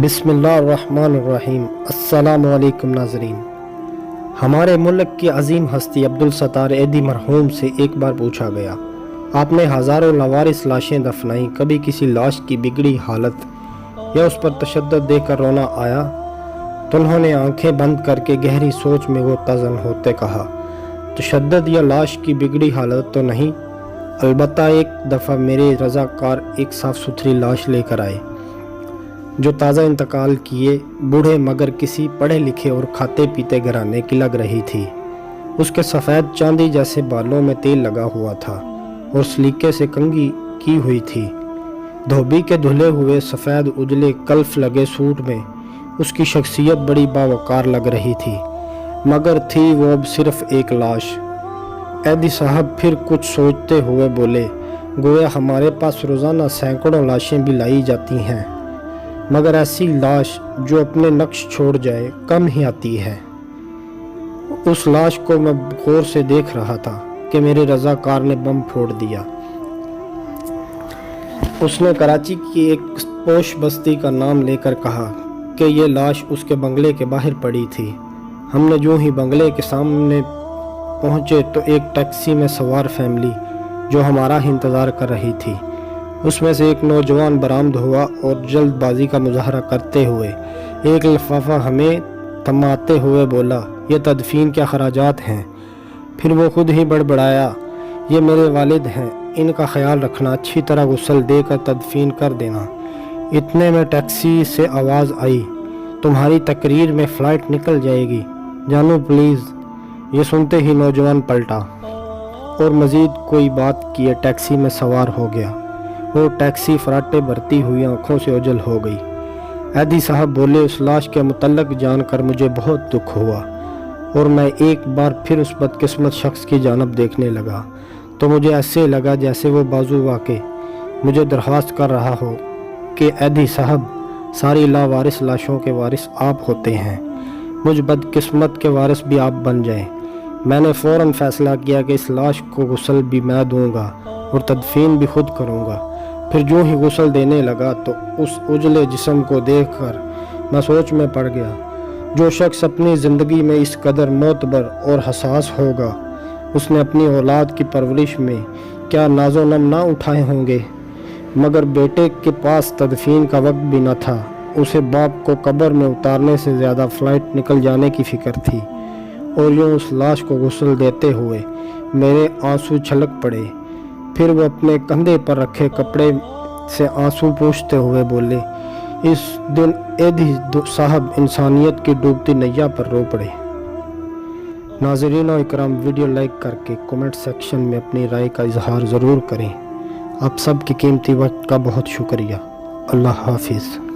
बिस्मिल्लाहिर्रहमानिर्रहीम। अस्सलाम वालेकुम नाज़रीन। हमारे मुल्क की अजीम हस्ती अब्दुल-सत्तार ऐदी मरहूम से एक बार पूछा गया, आपने हज़ारों लावारिस लाशें दफनाई, कभी किसी लाश की बिगड़ी हालत या उस पर तशद्दुद देखकर रोना आया? तो उन्होंने आंखें बंद करके गहरी सोच में गोताज़न होते कहा, तशद्दुद या लाश की बिगड़ी हालत तो नहीं, अलबत्ता एक दफ़ा मेरे रज़ाकार एक साफ़ सुथरी लाश लेकर आए जो ताज़ा इंतकाल किए बूढ़े मगर किसी पढ़े लिखे और खाते पीते घराने की लग रही थी। उसके सफ़ेद चांदी जैसे बालों में तेल लगा हुआ था और सलीके से कंघी की हुई थी। धोबी के धुले हुए सफ़ेद उजले कल्फ लगे सूट में उसकी शख्सियत बड़ी बावकार लग रही थी, मगर थी वो अब सिर्फ एक लाश। ऐदी साहब फिर कुछ सोचते हुए बोले, गोया हमारे पास रोज़ाना सैकड़ों लाशें भी लाई जाती हैं, मगर ऐसी लाश जो अपने नक्श छोड़ जाए कम ही आती है। उस लाश को मैं गौर से देख रहा था कि मेरे रज़ाकार ने बम फोड़ दिया। उसने कराची की एक पोश बस्ती का नाम लेकर कहा कि ये लाश उसके बंगले के बाहर पड़ी थी। हमने जो ही बंगले के सामने पहुंचे तो एक टैक्सी में सवार फैमिली जो हमारा ही इंतज़ार कर रही थी, उसमें से एक नौजवान बरामद हुआ और जल्दबाजी का मुजाहरा करते हुए एक लिफाफा हमें थमाते हुए बोला, ये तदफीन के अखराजात हैं। फिर वो खुद ही बड़बड़ाया, ये मेरे वालिद हैं, इनका ख्याल रखना, अच्छी तरह गुस्ल देकर तदफीन कर देना। इतने में टैक्सी से आवाज़ आई, तुम्हारी तकरीर में फ़्लाइट निकल जाएगी, जानू प्लीज़। ये सुनते ही नौजवान पलटा और मज़ीद कोई बात किए टैक्सी में सवार हो गया। वो टैक्सी फराटे भरती हुई आंखों से ओझल हो गई। ऐदी साहब बोले, उस लाश के मुतल्लक जानकर मुझे बहुत दुख हुआ और मैं एक बार फिर उस बदकिस्मत शख्स की जानब देखने लगा तो मुझे ऐसे लगा जैसे वो बाजू वाके मुझे दरख्वास्त कर रहा हो कि ऐदी साहब, सारी लावारिस लाशों के वारिस आप होते हैं, मुझ बदकिस्मत के वारिस भी आप बन जाएं। मैंने फ़ौरन फ़ैसला किया कि इस लाश को गुस्ल भी मैं दूंगा और तदफीन भी खुद करूंगा। फिर जो ही गुस्ल देने लगा तो उस उजले जिस्म को देखकर मैं सोच में पड़ गया। जो शख्स अपनी ज़िंदगी में इस कदर मोतबर और हसास होगा, उसने अपनी औलाद की परवरिश में क्या नाज़ो नम ना उठाए होंगे। मगर बेटे के पास तदफीन का वक्त भी न था, उसे बाप को कब्र में उतारने से ज़्यादा फ़्लाइट निकल जाने की फ़िक्र थी। और यूँ उस लाश को गुस्ल देते हुए मेरे आंसू छलक पड़े। फिर वो अपने कंधे पर रखे कपड़े से आंसू पोंछते हुए बोले, इस दिन ऐदी साहब इंसानियत की डूबती नैया पर रो पड़े। नाज़रीन और इकराम, वीडियो लाइक करके कमेंट सेक्शन में अपनी राय का इजहार ज़रूर करें। आप सब की कीमती वक्त का बहुत शुक्रिया। अल्लाह हाफिज़।